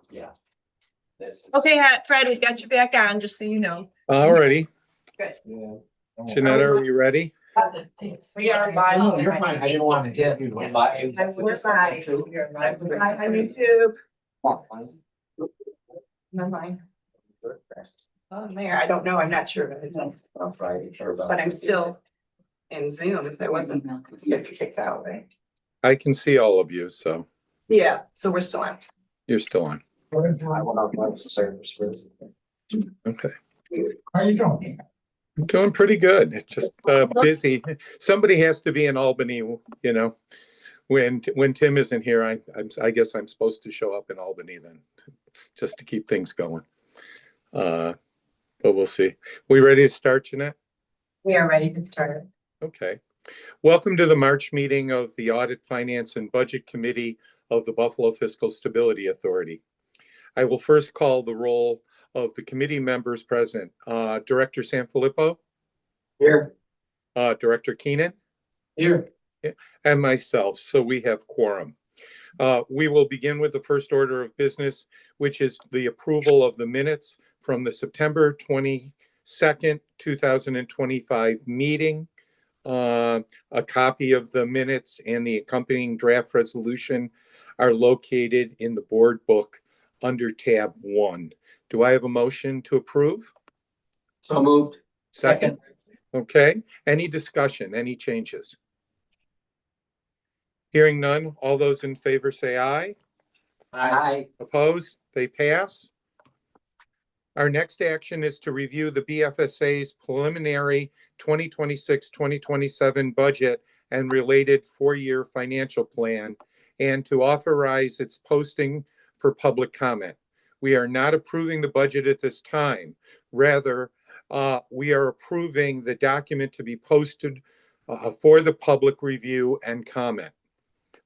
Yeah. Okay, Fred, we've got you back on, just so you know. All righty. Good. Janetta, are you ready? We are live. No, you're fine. I didn't want to get you. We're live. On YouTube. Online. Oh, there, I don't know, I'm not sure, On Friday. but I'm still in Zoom if it wasn't kicked out, right? I can see all of you, so Yeah, so we're still on. you're still on. I went off my service first. Okay. How are you doing? I'm doing pretty good. It's just busy. Somebody has to be in Albany, you know. When Tim isn't here, I guess I'm supposed to show up in Albany then, just to keep things going. But we'll see. We ready to start, Jeanette? We are ready to start. Okay. Welcome to the March meeting of the Audit, Finance, and Budget Committee of the Buffalo Fiscal Stability Authority. I will first call the roll of the committee members present. Director Sanfilippo? Here. Director Keenan? Here. And myself, so we have quorum. We will begin with the first order of business, which is the approval of the minutes from the September 22nd, 2025 meeting. A copy of the minutes and the accompanying draft resolution are located in the board book under tab 1. Do I have a motion to approve? So moved. Second. Okay. Any discussion? Any changes? Hearing none, all those in favor say aye. Aye. Opposed? They pass. Our next action is to review the BFSA's preliminary 2026-2027 budget and related four-year financial plan, and to authorize its posting for public comment. We are not approving the budget at this time. Rather, we are approving the document to be posted for the public review and comment.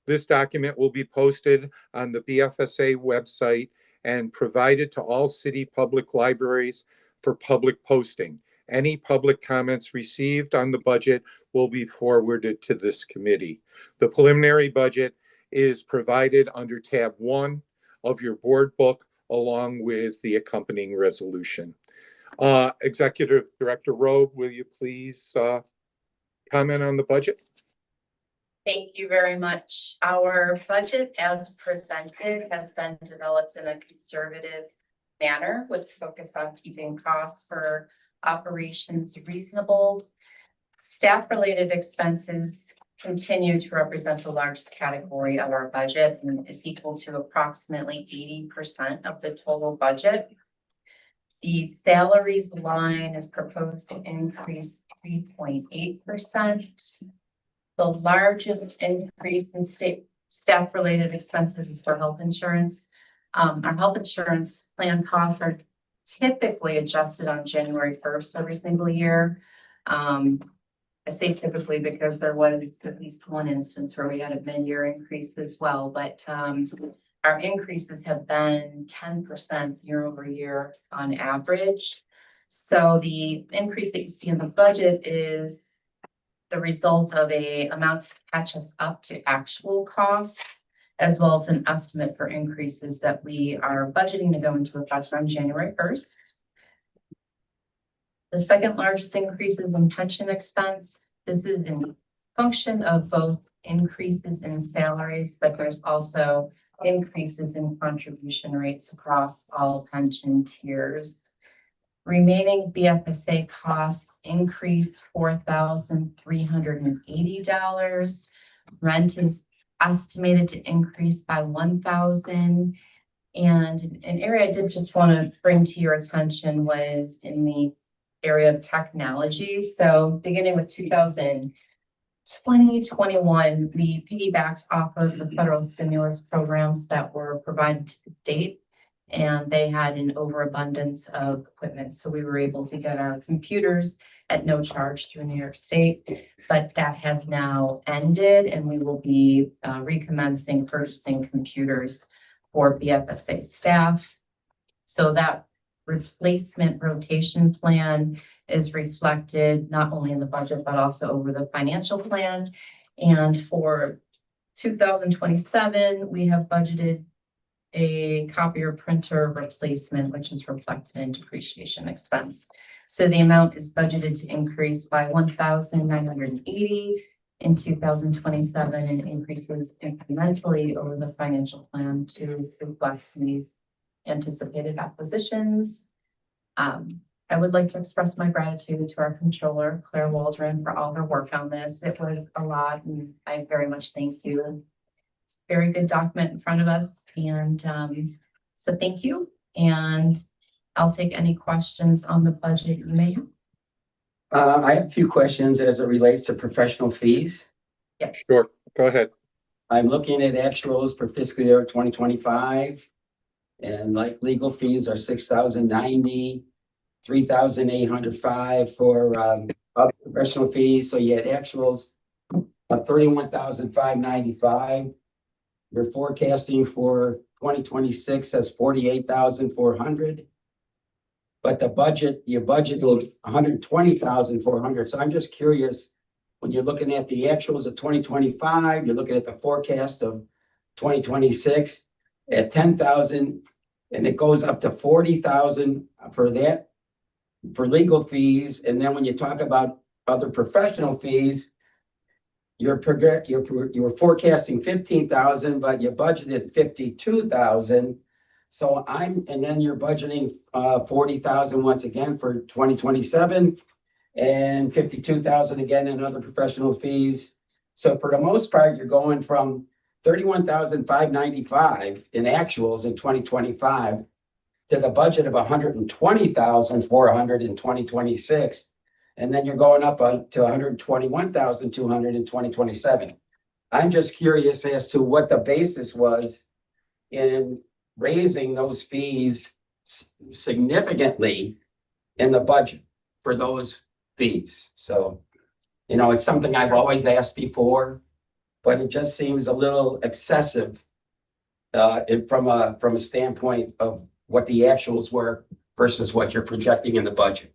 This document will be posted on the BFSA website and provided to all city public libraries for public posting. Any public comments received on the budget will be forwarded to this committee. The preliminary budget is provided under tab 1 of your board book, along with the accompanying resolution. Executive Director Rowe, will you please comment on the budget? Thank you very much. Our budget as presented has been developed in a conservative manner with focus on keeping costs for operations reasonable. Staff-related expenses continue to represent the largest category of our budget and is equal to approximately 80% of the total budget. The salaries line is proposed to increase 3.8%. The largest increase in staff-related expenses is for health insurance. Our health insurance plan costs are typically adjusted on January 1st every single year. I say typically because there was at least one instance where we had a mid-year increase as well, but our increases have been 10% year over year on average. So the increase that you see in the budget is the result of amounts to catch us up to actual costs, as well as an estimate for increases that we are budgeting to go into effect on January 1st. The second largest increase is in pension expense. This is in function of both increases in salaries, but there's also increases in contribution rates across all pension tiers. Remaining BFSA costs increase $4,380. Rent is estimated to increase by $1,000. And an area I did just want to bring to your attention was in the area of technology. So beginning with 2021, we piggybacked off of the federal stimulus programs that were provided to the state, and they had an overabundance of equipment. So we were able to get our computers at no charge through New York State, but that has now ended, and we will be recommencing purchasing computers for BFSA staff. So that replacement rotation plan is reflected not only in the budget, but also over the financial plan. And for 2027, we have budgeted a copier printer replacement, which is reflected in depreciation expense. So the amount is budgeted to increase by 1,980 in 2027 and increases incrementally over the financial plan to reflect these anticipated acquisitions. I would like to express my gratitude to our controller, Claire Waldron, for all her work on this. It was a lot, and I very much thank you. It's a very good document in front of us, and so thank you. And I'll take any questions on the budget you may have. I have a few questions as it relates to professional fees. Yes. Sure, go ahead. I'm looking at actuals for fiscal year 2025. And like legal fees are 6,090, 3,805 for other professional fees. So you had actuals of 31,595. You're forecasting for 2026 as 48,400. But the budget, your budget was 120,400. So I'm just curious, when you're looking at the actuals of 2025, you're looking at the forecast of 2026 at 10,000, and it goes up to 40,000 for that, for legal fees. And then when you talk about other professional fees, you're forecasting 15,000, but you budgeted 52,000. So and then you're budgeting 40,000 once again for 2027 and 52,000 again in other professional fees. So for the most part, you're going from 31,595 in actuals in 2025 to the budget of 120,400 in 2026. And then you're going up to 121,200 in 2027. I'm just curious as to what the basis was in raising those fees significantly in the budget for those fees. So, you know, it's something I've always asked before, but it just seems a little excessive from a standpoint of what the actuals were versus what you're projecting in the budget.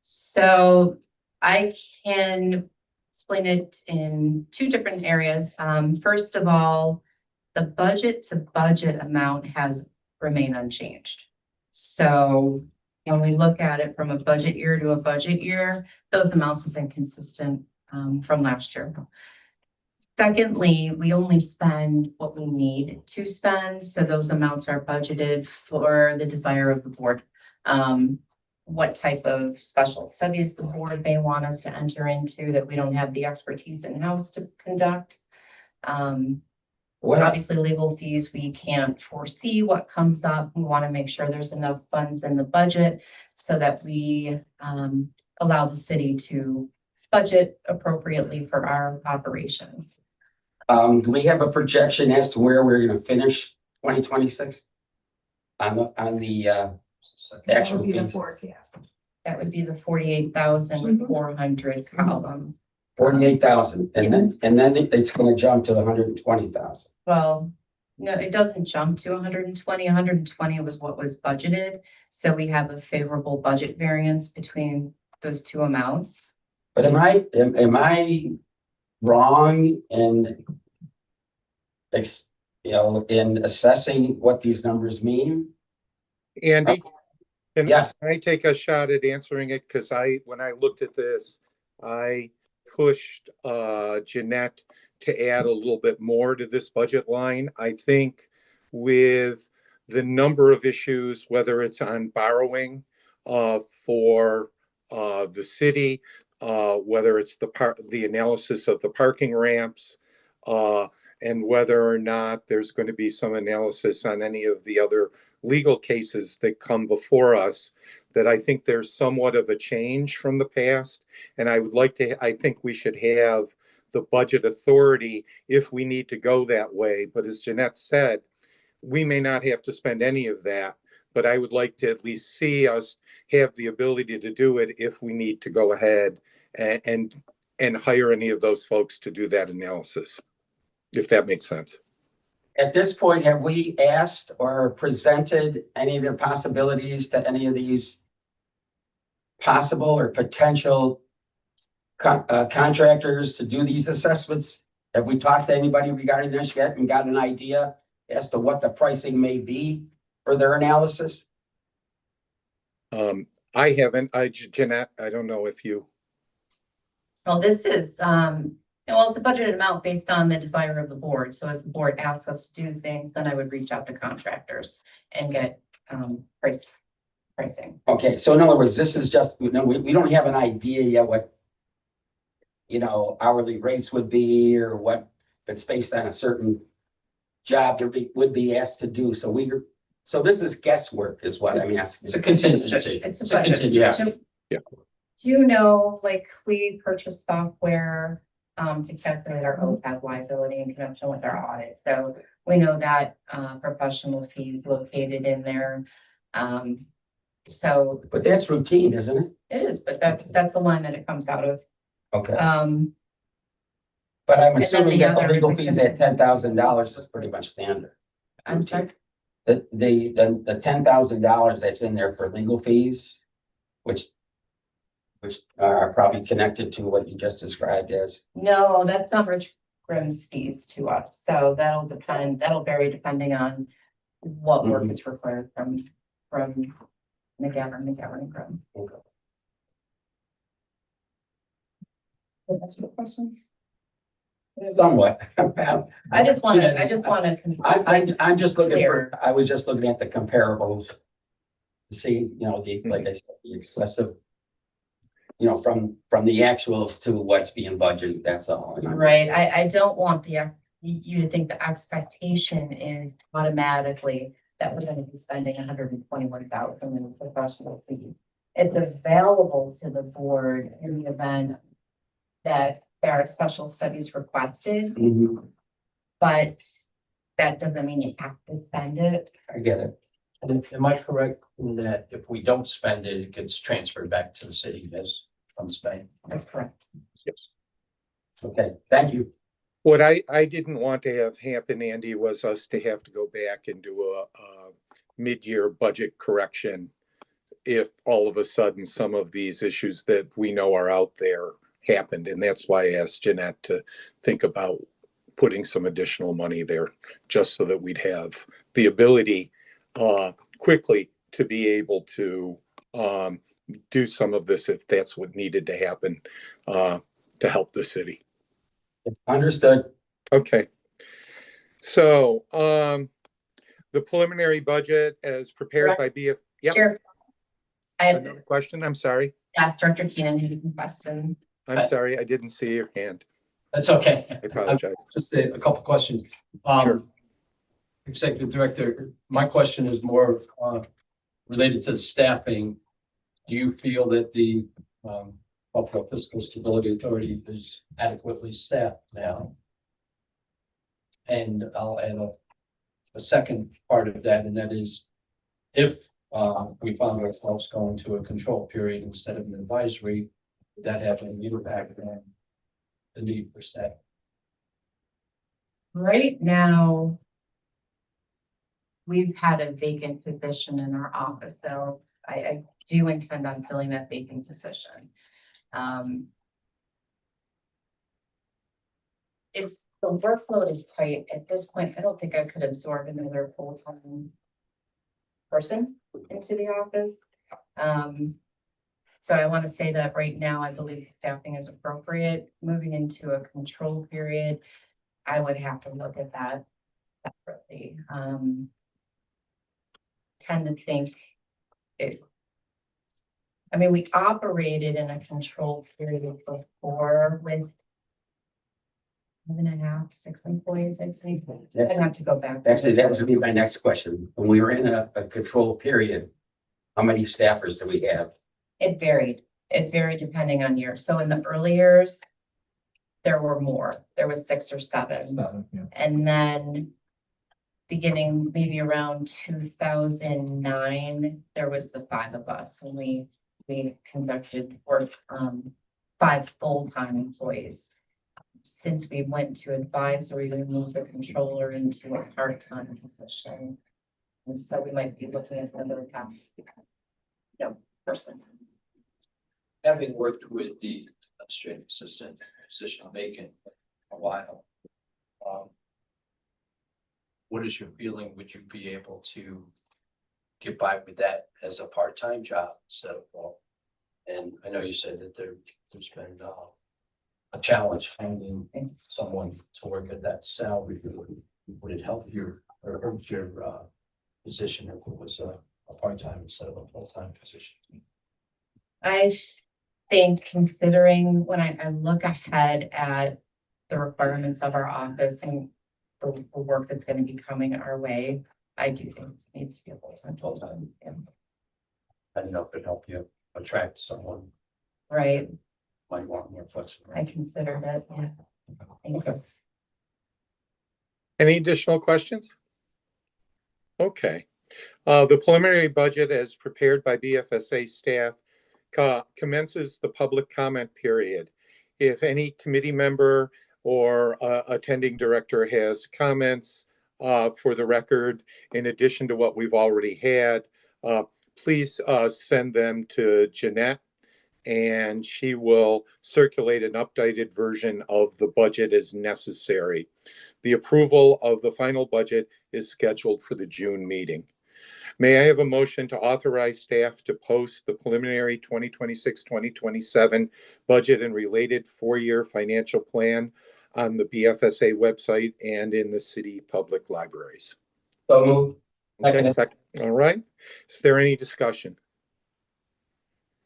So I can explain it in two different areas. First of all, the budget to budget amount has remained unchanged. So when we look at it from a budget year to a budget year, those amounts have been consistent from last year. Secondly, we only spend what we need to spend. So those amounts are budgeted for the desire of the board. What type of special studies the board may want us to enter into that we don't have the expertise in-house to conduct. Obviously, legal fees, we can't foresee what comes up. We want to make sure there's enough funds in the budget so that we allow the city to budget appropriately for our operations. Do we have a projection as to where we're going to finish 2026 on the actual fees? That would be the 48,400 column. 48,000, and then it's going to jump to 120,000. Well, no, it doesn't jump to 120. 120 was what was budgeted. So we have a favorable budget variance between those two amounts. But am I wrong in in assessing what these numbers mean? Andy, Yes. can I take a shot at answering it? Because when I looked at this, I pushed Jeanette to add a little bit more to this budget line. I think with the number of issues, whether it's on borrowing for the city, whether it's the analysis of the parking ramps, and whether or not there's going to be some analysis on any of the other legal cases that come before us, that I think there's somewhat of a change from the past. And I think we should have the budget authority if we need to go that way. But as Jeanette said, we may not have to spend any of that, but I would like to at least see us have the ability to do it if we need to go ahead and hire any of those folks to do that analysis, if that makes sense. At this point, have we asked or presented any of the possibilities to any of these possible or potential contractors to do these assessments Have we talked to anybody regarding this yet and got an idea as to what the pricing may be for their analysis? I haven't, Jeanette, I don't know if you, Well, this is, well, it's a budgeted amount based on the desire of the board. So as the board asks us to do things, then I would reach out to contractors and get, pricing. Okay, so in other words, this is just, we don't have an idea yet what, hourly rates would be or what, if it's based on a certain job would be asked to do. So this is guesswork is what I'm asking. It's a contingency. It's a It's budget. contingency. Yeah. Do you know, like, we purchase software to calculate our OPEB liability in connection with our audit. So we know that professional fees located in there. So But that's routine, isn't it? it is, but that's the line that it comes out of. Okay, But I'm then assuming the that the other- legal fees at $10,000 is pretty much standard. I'm sorry. The $10,000 that's in there for legal fees, which are probably connected to what you just described as. No, that's not Rich Grimm's fees to us. So that'll vary depending on what work is required from McGovern and Grimm. That's your questions? Somewhat. I just want to. I'm just looking Clear. I was just looking at the comparables. To see, like I said, the excessive, from the actuals to what's being budgeted, that's all. And I'm Right, just- I don't want you to think the expectation is automatically that we're gonna be spending 121,000 in professional fees. It's available to the board in the event that there are special studies requested, Mhm, but that doesn't mean you have to spend it. I get it. And am I correct in that if we don't spend it, it gets transferred back to the city as unspent? That's correct. Okay, thank you. what I didn't want to have happen, Andy, was us to have to go back and do a mid-year budget correction if all of a sudden some of these issues that we know are out there happened. And that's why I asked Jeanette to think about putting some additional money there, just so that we'd have the ability quickly to be able to do some of this if that's what needed to happen to help the city. Understood. Okay. So the preliminary budget as prepared by BF. Yep. Sure. I Another question? I'm sorry. asked Director Keenan who can question. I'm sorry. I didn't see your hand. That's okay. I apologize. Just a couple questions. Sure. Executive Director, my question is more related to the staffing. Do you feel that the Buffalo Fiscal Stability Authority is adequately staffed now? And I'll add a second part of that, and that is if we found ourselves going to a control period instead of an advisory, would that have any impact on the need for staff? Right now, we've had a vacant position in our office, so I do intend on filling that vacant position. It's, the workload is tight. At this point, I don't think I could absorb another full-time person into the office. So I want to say that right now, I believe staffing is appropriate. Moving into a control period, I would have to look at that separately. Tend to think we operated in a control period before with 5.5, 6 employees, I think. I'd have to go back. Actually, that was gonna be my next question. When we were in a control period, how many staffers do we have? It varied. It varied depending on year. So in the early years, there were more. There was 6 or 7. And then beginning maybe around 2009, there was the 5 of us, and we conducted work, 5 full-time employees. Since we went to advisory, we moved the controller into a part-time position. And so we might be looking at another half, person. Having worked with the administrative assistant position vacant a while, what is your feeling? Would you be able to get by with that as a part-time job instead of full? And I know you said that there's been a challenge finding someone to work at that salary. Would it help your or hurt your position if it was a part-time instead of a full-time position? I think considering when I look ahead at the requirements of our office and the work that's going to be coming our way, I do think it needs to be a full-time. Yeah. I don't know if it helped you attract someone Right, might want more flexible. I considered it, yeah. Thank you. Any additional questions? Okay. The preliminary budget as prepared by BFSA staff commences the public comment period. If any committee member or attending director has comments for the record, in addition to what we've already had, please send them to Jeanette, and she will circulate an updated version of the budget as necessary. The approval of the final budget is scheduled for the June meeting. May I have a motion to authorize staff to post the preliminary 2026-2027 budget and related four-year financial plan on the BFSA website and in the city public libraries? So move. Okay, second. All right. Is there any discussion?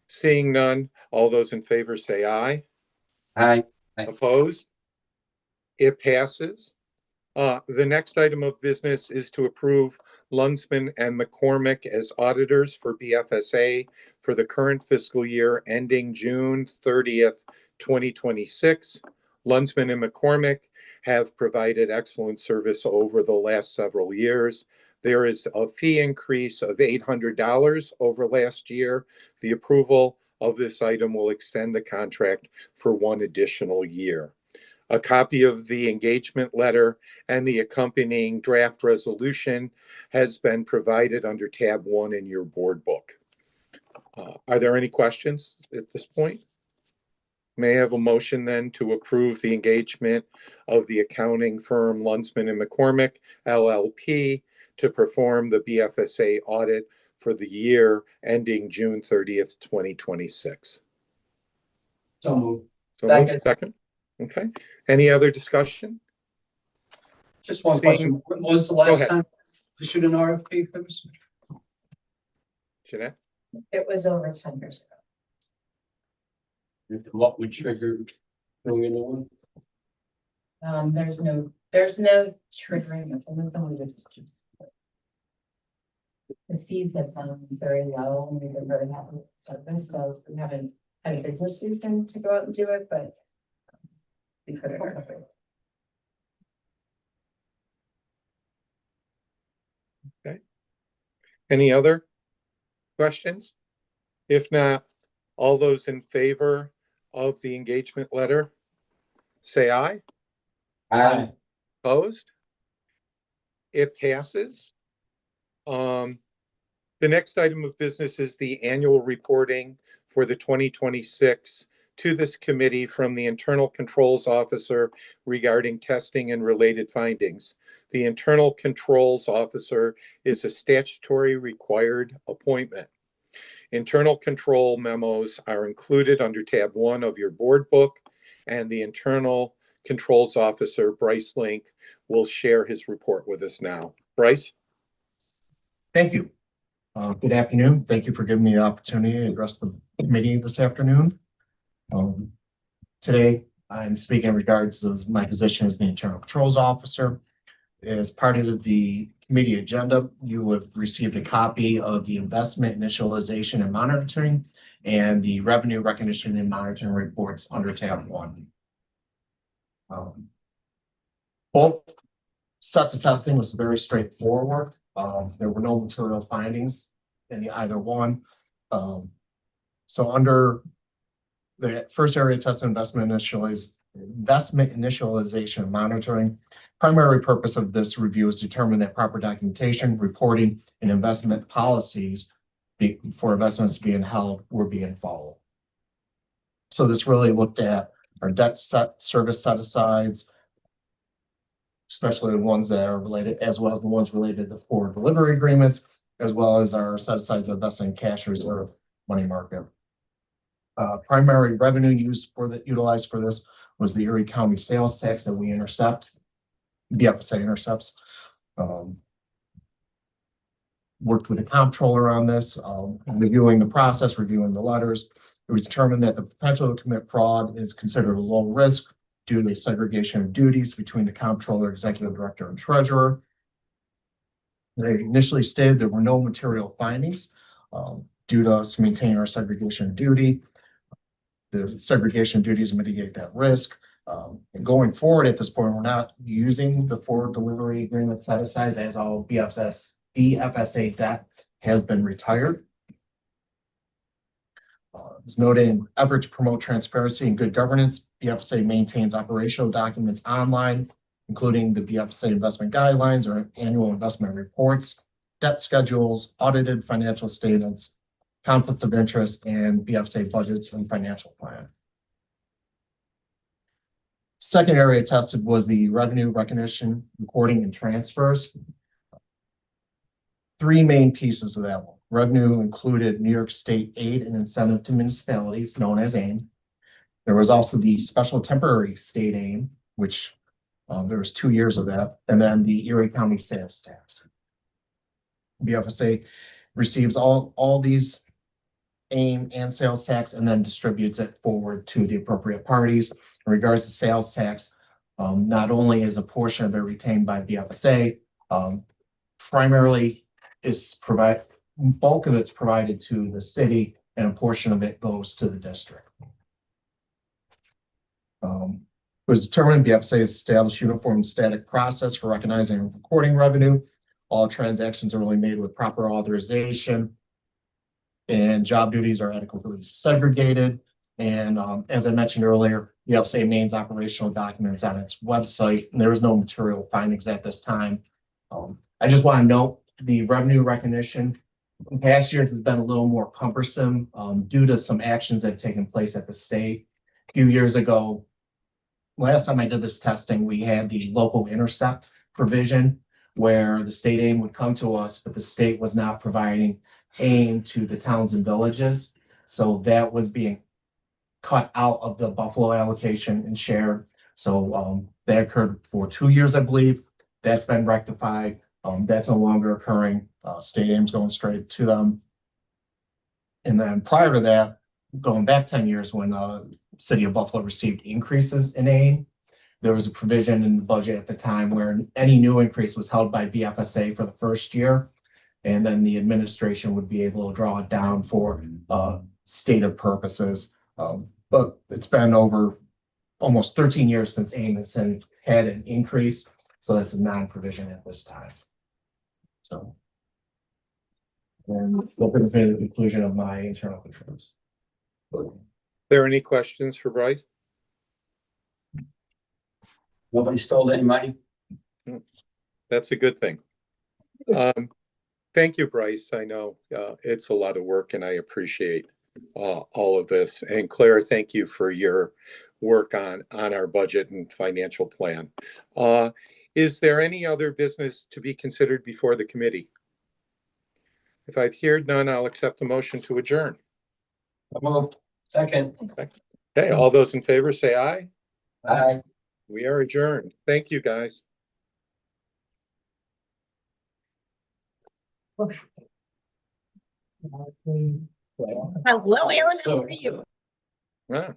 Seeing none, all those in favor say aye. Aye. Opposed? It passes. The next item of business is to approve Lunsman and McCormick as auditors for BFSA for the current fiscal year ending June 30th, 2026. Lunsman and McCormick have provided excellent service over the last several years. There is a fee increase of $800 over last year. The approval of this item will extend the contract for one additional year. A copy of the engagement letter and the accompanying draft resolution has been provided under tab 1 in your board book. Are there any questions at this point? May I have a motion then to approve the engagement of the accounting firm Lunsman and McCormick, LLP, to perform the BFSA audit for the year ending June 30th, 2026? So move. Second. Okay. Any other discussion? Just one question. When was the Go last ahead. time you issued an RFP for this? Jeanette? It was over 10 years What would trigger doing a new one? ago. There's no triggering mechanism. The fees have been very low and we've been very happy with the service, so we haven't had a business reason to go out and do it, but we could have. Okay. Any other questions? If not, all those in favor of the engagement letter, say aye. Aye. Opposed? It passes. The next item of business is the annual reporting for the 2026 to this committee from the Internal Controls Officer regarding testing and related findings. The Internal Controls Officer is a statutory required appointment. Internal control memos are included under tab 1 of your board book, and the Internal Controls Officer, Bryce Link, will share his report with us now. Bryce? Thank you. Good afternoon. Thank you for giving me the opportunity to address the committee this afternoon. Today, I'm speaking in regards to my position as the Internal Controls Officer. As part of the committee agenda, you have received a copy of the investment initialization and monitoring and the revenue recognition and monitoring reports under tab 1. Both sets of testing was very straightforward. There were no material findings in either one. So under the first area test investment initialization and monitoring, primary purpose of this review is to determine that proper documentation, reporting, and investment policies for investments being held were being followed. So this really looked at our debt service set-asides, especially the ones that are related, as well as the ones related to forward delivery agreements, as well as our set asides invested in cash reserve money market. Primary revenue utilized for this was the Erie County sales tax that we intercept, BFSA intercepts. Worked with the comptroller on this, reviewing the process, reviewing the letters. It was determined that the potential to commit fraud is considered a low risk due to the segregation of duties between the comptroller, executive director, and treasurer. They initially stated there were no material findings due to us maintaining our segregation of duty. The segregation of duties mitigate that risk. And going forward at this point, we're not using the forward delivery agreement set aside as all BFSA debt has been retired. As noted, in effort to promote transparency and good governance, BFSA maintains operational documents online, including the BFSA investment guidelines or annual investment reports, debt schedules, audited financial statements, conflict of interest, and BFSA budgets and financial plan. Second area tested was the revenue recognition, recording, and transfers. Three main pieces of that one. Revenue included New York State aid and incentive to municipalities, known as AIM. There was also the special temporary state aid, which there was 2 years of that, and then the Erie County sales tax. BFSA receives all these AIM and sales tax and then distributes it forward to the appropriate parties. In regards to sales tax, not only is a portion of it retained by BFSA, primarily bulk of it's provided to the city and a portion of it goes to the district. It was determined BFSA has established uniform static process for recognizing and recording revenue. All transactions are only made with proper authorization, and job duties are adequately segregated. And as I mentioned earlier, BFSA maintains operational documents on its website, and there is no material findings at this time. I just want to note the revenue recognition in past years has been a little more cumbersome due to some actions that have taken place at the state. A few years ago, last time I did this testing, we had the local intercept provision where the state aim would come to us, but the state was not providing aim to the towns and villages. So that was being cut out of the Buffalo allocation and shared. So that occurred for 2 years, I believe. That's been rectified. That's no longer occurring. State aim's going straight to them. And then prior to that, going back 10 years when city of Buffalo received increases in aim, there was a provision in the budget at the time where any new increase was held by BFSA for the first year. And then the administration would be able to draw it down for stated purposes. But it's been over almost 13 years since AIM has had an increase. So that's a non-provision at this time. So, and looking for the conclusion of my internal controls. There any questions for Bryce? Nobody stole any money? That's a good thing. Thank you, Bryce. I know it's a lot of work and I appreciate all of this. And Claire, thank you for your work on our budget and financial plan. Is there any other business to be considered before the committee? If I've heard none, I'll accept the motion to adjourn. Moved. Second. Okay, all those in favor say aye. Aye. We are adjourned. Thank you, guys. Hello, Aaron, how are you? Ah.